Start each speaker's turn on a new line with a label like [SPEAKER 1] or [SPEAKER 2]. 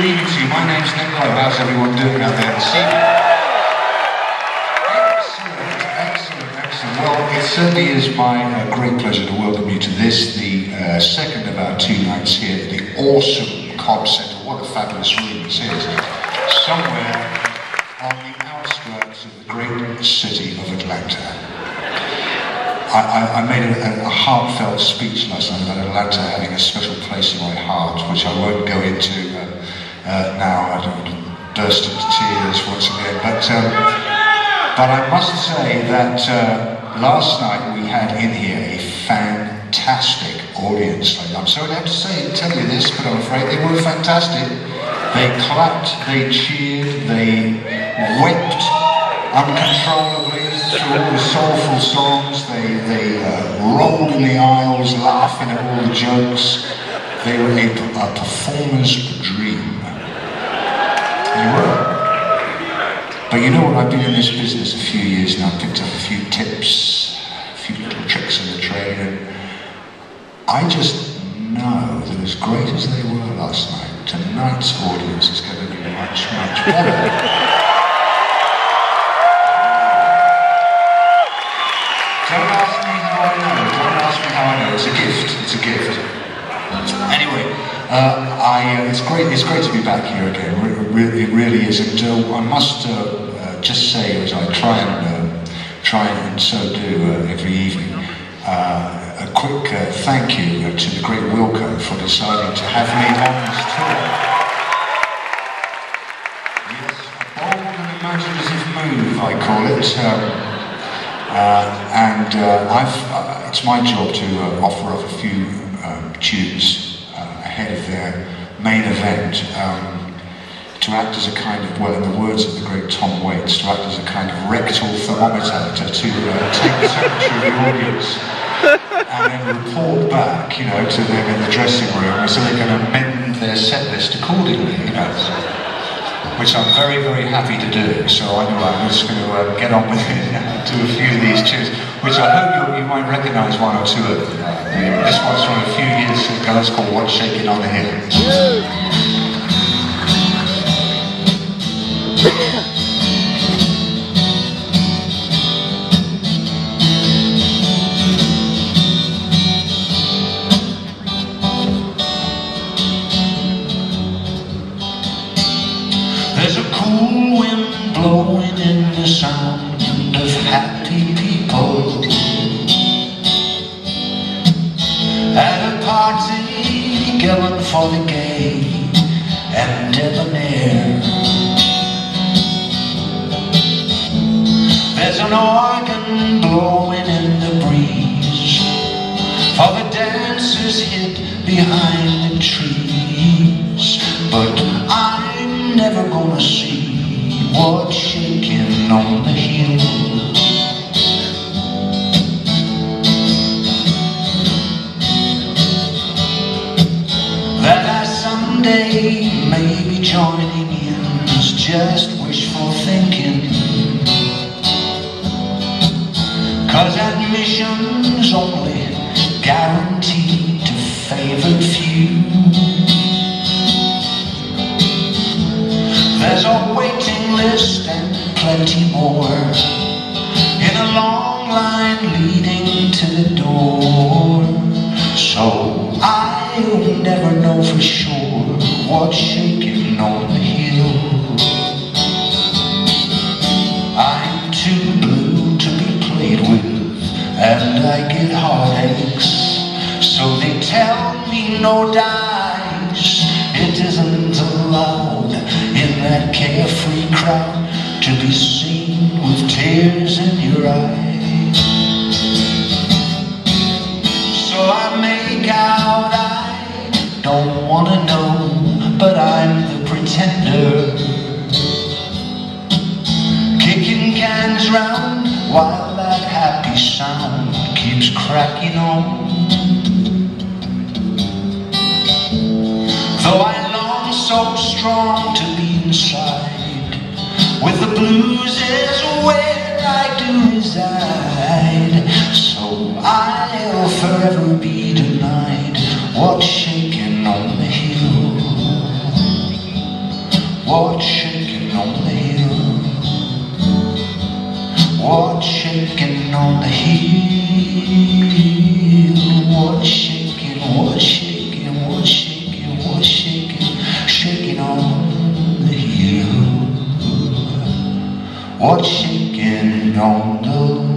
[SPEAKER 1] good evening to you. My name's Lowe. How's everyone doing out there this evening? Excellent. Well, it certainly is my great pleasure to welcome you to this, the second of our two nights here at the awesome Cobb Centre. What a fabulous room this is. Somewhere on the outskirts of the great city of Atlanta. I made a heartfelt speech last night about Atlanta having a special place in my heart, which I won't go into now. I don't want to burst into tears once again. But I must say that last night we had in here a fantastic audience. I'm sorry to have to tell you this, but I'm afraid they were fantastic. They clapped, they cheered, they wept uncontrollably through all the soulful songs. They rolled in the aisles laughing at all the jokes. They were a performer's dream. They were. But you know what, I've been in this business a few years now, picked up a few tips, a few little tricks in the trade, and I just know that as great as they were last night, tonight's audience is going to be much, much better. Don't ask me how I know. Don't ask me how I know. It's a gift. It's a gift. Anyway, it's great to be back here again. It really is. And I must just say, as I try and so do every evening, a quick thank you to the great Wilco for deciding to have me on this tour. Yes, a bold and imaginative move, I call it. It's my job to offer up a few tunes ahead of their main event, to act as a kind of, well, in the words of the great Tom Waits, to act as a kind of rectal thermometer to take the temperature of the audience and then report back, to them in the dressing room so they can amend their set list accordingly, which I'm very, very happy to do. So I know I'm just going to get on with it now, do a few of these tunes, which I hope you might recognise one or two of them. This one's from a few years ago. It's called What's Shakin' on the Hill. There's a cool wind blowing in the sound of happy people at a party going for the gay and debonair. There's an organ blowing in the breeze for the dancers hid behind the trees, but I'm never gonna see what's shaking on the hill. That I someday may be joining in is just wishful thinking, 'cause admission's only guaranteed to favored few. There's a waiting list and plenty more in a long line leading to the door. So I'll never know for sure what's shaking on the hill. I'm too blue to be played with, and I get heartaches. So they tell me no dice, it isn't allowed in that carefree crowd to be seen with tears in your eyes. So I make out I don't wanna know, but I'm the pretender, kicking cans round while that happy sound keeps cracking on. Though I long so strong to be inside, with the blues is where I do reside. So I'll forever be denied what's shaking on the hill. What's shaking on the hill? What's shaking on the hill? What's shaking, what's shaking, what's shaking, what's shaking, shaking on the hill? What's shaking on the